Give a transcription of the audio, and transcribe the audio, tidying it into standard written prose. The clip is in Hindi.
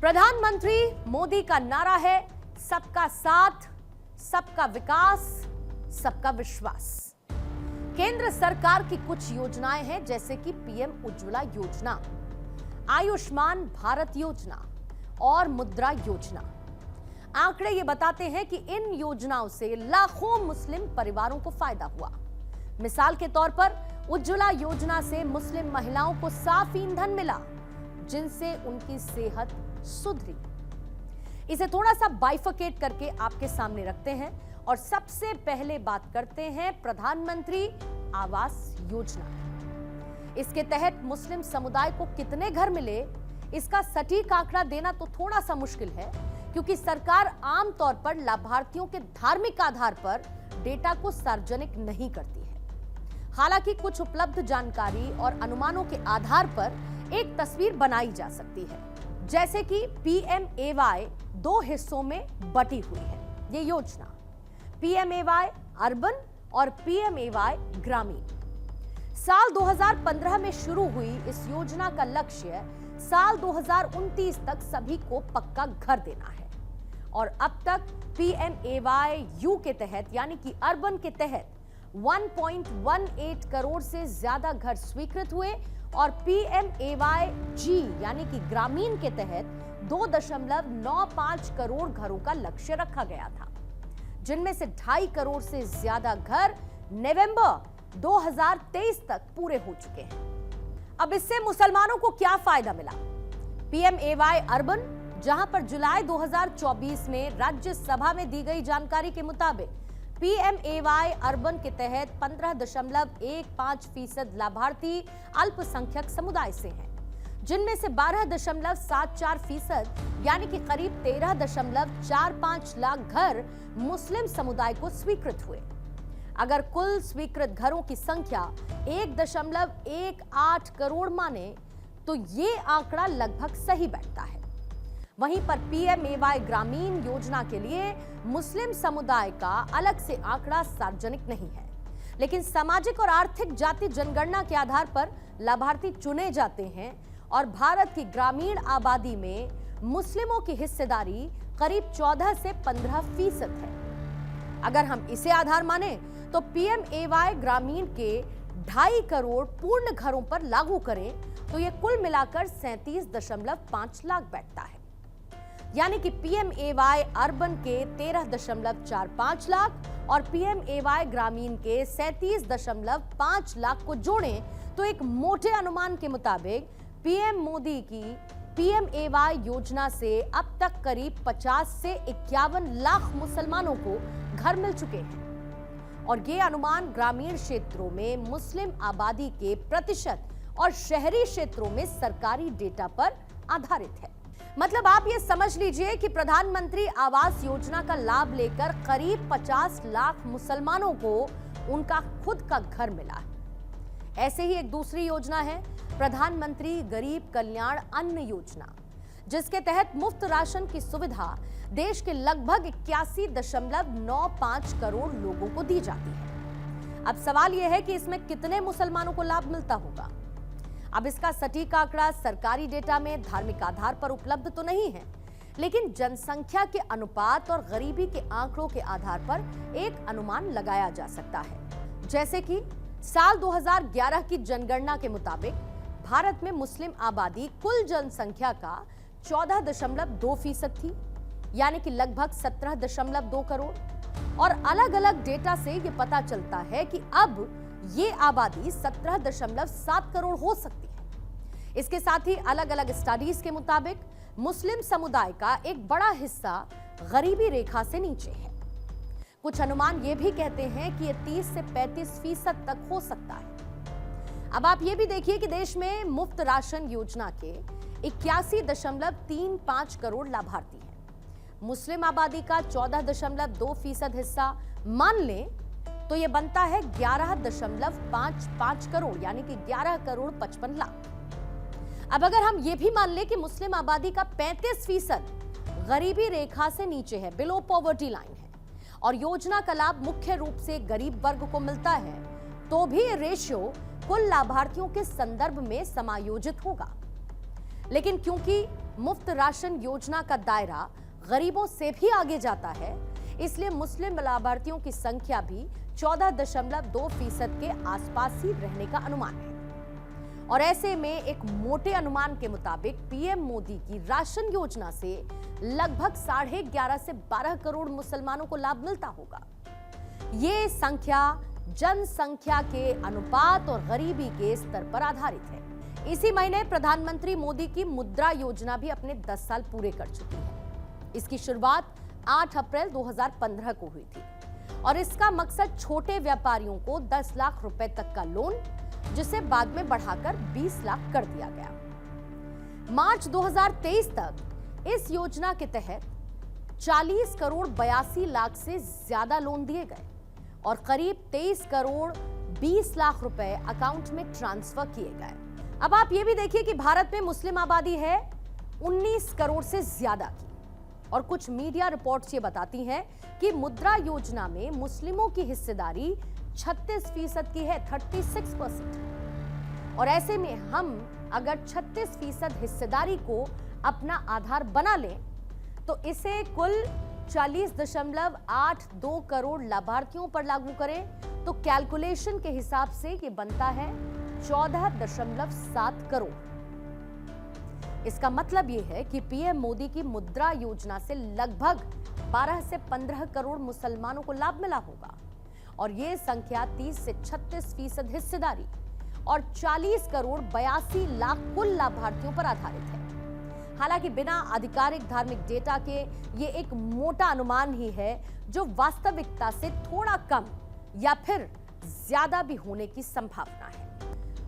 प्रधानमंत्री मोदी का नारा है सबका साथ, सबका विकास, सबका विश्वास। केंद्र सरकार की कुछ योजनाएं हैं जैसे कि पीएम उज्ज्वला योजना, आयुष्मान भारत योजना और मुद्रा योजना। आंकड़े ये बताते हैं कि इन योजनाओं से लाखों मुस्लिम परिवारों को फायदा हुआ। मिसाल के तौर पर उज्ज्वला योजना से मुस्लिम महिलाओं को साफ ईंधन मिला, जिनसे उनकी सेहत सुधरी। इसे थोड़ा सा बाइफरकेट करके आपके सामने रखते हैं और सबसे पहले बात करते हैं प्रधानमंत्री आवास योजना। इसके तहत मुस्लिम समुदाय को कितने घर मिले, इसका सटीक आंकड़ा देना तो थोड़ा सा मुश्किल है, क्योंकि सरकार आमतौर पर लाभार्थियों के धार्मिक आधार पर डेटा को सार्वजनिक नहीं करती है। हालांकि कुछ उपलब्ध जानकारी और अनुमानों के आधार पर एक तस्वीर बनाई जा सकती है, जैसे कि पीएमएवाई दो हिस्सों में बटी हुई है। ये योजना पीएमएवाई अर्बन और पीएमएवाई ग्रामीण। साल 2015 में शुरू हुई इस योजना का लक्ष्य साल 2029 तक सभी को पक्का घर देना है और अब तक पीएमएवाई यू के तहत यानी कि अर्बन के तहत 1.18 करोड़ से ज्यादा घर स्वीकृत हुए और पीएमएवाई जी यानी कि ग्रामीण के तहत 2.95 करोड़ घरों का लक्ष्य रखा गया था, जिनमें से 2.5 करोड़ से ज्यादा घर नवंबर 2023 तक पूरे हो चुके हैं। अब इससे मुसलमानों को क्या फायदा मिला? पीएमएवाई अर्बन, जहां पर जुलाई 2024 में राज्यसभा में दी गई जानकारी के मुताबिक पीएमएवाई अर्बन के तहत 15.15% लाभार्थी अल्पसंख्यक समुदाय से हैं, जिनमें से 12.74% यानी कि करीब 13.45 लाख घर मुस्लिम समुदाय को स्वीकृत हुए। अगर कुल स्वीकृत घरों की संख्या 1.18 करोड़ माने तो ये आंकड़ा लगभग सही बैठता है। वहीं पर पीएमएवाई ग्रामीण योजना के लिए मुस्लिम समुदाय का अलग से आंकड़ा सार्वजनिक नहीं है, लेकिन सामाजिक और आर्थिक जाति जनगणना के आधार पर लाभार्थी चुने जाते हैं और भारत की ग्रामीण आबादी में मुस्लिमों की हिस्सेदारी करीब 14 से 15% है। अगर हम इसे आधार माने तो पीएमएवाई ग्रामीण के 2.5 करोड़ पूर्ण घरों पर लागू करें तो यह कुल मिलाकर 37.5 लाख बैठता है। यानी कि पीएमएवाई अर्बन के 13.45 लाख और पीएमएवाई ग्रामीण के 37.5 लाख को जोड़ें तो एक मोटे अनुमान के मुताबिक पीएम मोदी की पीएमएवाई योजना से अब तक करीब 50 से 51 लाख मुसलमानों को घर मिल चुके हैं और ये अनुमान ग्रामीण क्षेत्रों में मुस्लिम आबादी के प्रतिशत और शहरी क्षेत्रों में सरकारी डेटा पर आधारित है। मतलब आप ये समझ लीजिए कि प्रधानमंत्री आवास योजना का लाभ लेकर करीब 50 लाख मुसलमानों को उनका खुद का घर मिला है। ऐसे ही एक दूसरी योजना है प्रधानमंत्री गरीब कल्याण अन्न योजना, जिसके तहत मुफ्त राशन की सुविधा देश के लगभग 81.95 करोड़ लोगों को दी जाती है। अब सवाल यह है कि इसमें कितने मुसलमानों को लाभ मिलता होगा। अब इसका सटीक आंकड़ा सरकारी डेटा में धार्मिक आधार पर उपलब्ध तो नहीं है, लेकिन जनसंख्या के अनुपात और गरीबी के आंकड़ों के आधार पर एक अनुमान लगाया जा सकता है। जैसे कि साल 2011 की जनगणना के मुताबिक भारत में मुस्लिम आबादी कुल जनसंख्या का 14.2% थी, यानी कि लगभग 17.2 करोड़। और अलग अलग डेटा से यह पता चलता है कि अब ये आबादी 17.7 करोड़ हो सकती है। इसके साथ ही अलग अलग स्टडीज के मुताबिक मुस्लिम समुदाय का एक बड़ा हिस्सा गरीबी रेखा से नीचे है। कुछ अनुमान ये भी कहते हैं कि ये 30 से 35% तक हो सकता है। अब आप ये भी देखिए कि देश में मुफ्त राशन योजना के 81.35 करोड़ लाभार्थी हैं। मुस्लिम आबादी का 14.2% हिस्सा मान लें तो यह बनता है 11.55 करोड़, यानी कि 11 करोड़ 55 लाख। अब अगर हम ये भी मान लें कि मुस्लिम आबादी का 35% गरीबी रेखा से नीचे है, बिलो पॉवर्टी लाइन है, और योजना का लाभ मुख्य रूप से गरीब वर्ग को मिलता है, तो भी रेशियो कुल लाभार्थियों के संदर्भ में समायोजित होगा। लेकिन क्योंकि मुफ्त राशन योजना का दायरा गरीबों से भी आगे जाता है, इसलिए मुस्लिम लाभार्थियों की संख्या भी 14.2% के आसपास ही रहने का अनुमान है। और ऐसे में एक मोटे अनुमान के मुताबिक पीएम मोदी की राशन योजना से लगभग 11.5 से 12 करोड़ मुसलमानों को लाभ मिलता होगा। ये संख्या जनसंख्या के अनुपात और गरीबी के स्तर पर आधारित है। इसी महीने प्रधानमंत्री मोदी की मुद्रा योजना भी अपने 10 साल पूरे कर चुकी है। इसकी शुरुआत 8 अप्रैल 2015 को हुई थी और इसका मकसद छोटे व्यापारियों को 10 लाख रुपए तक का लोन, जिसे बाद में बढ़ाकर 20 लाख कर दिया गया। मार्च 2023 तक इस योजना के तहत 40 करोड़ 82 लाख से ज्यादा लोन दिए गए और करीब 23 करोड़ 20 लाख रुपए अकाउंट में ट्रांसफर किए गए। अब आप ये भी देखिए कि भारत में मुस्लिम आबादी है 19 करोड़ से ज्यादा की, और कुछ मीडिया रिपोर्ट्स ये बताती हैं कि मुद्रा योजना में मुस्लिमों की हिस्सेदारी 36% की है, 36%। और ऐसे में हम अगर 36% हिस्सेदारी को अपना आधार बना लें तो इसे कुल 40.82 करोड़ लाभार्थियों पर लागू करें तो कैलकुलेशन के हिसाब से ये बनता है 14.7 करोड़। इसका मतलब यह है कि पीएम मोदी की मुद्रा योजना से लगभग 12 से 15 करोड़ मुसलमानों को लाभ मिला होगा और यह संख्या 30 से 36% हिस्सेदारी और 40 करोड़ 82 लाख कुल लाभार्थियों पर आधारित है। हालांकि बिना आधिकारिक धार्मिक डेटा के ये एक मोटा अनुमान ही है जो वास्तविकता से थोड़ा कम या फिर ज्यादा भी होने की संभावना है।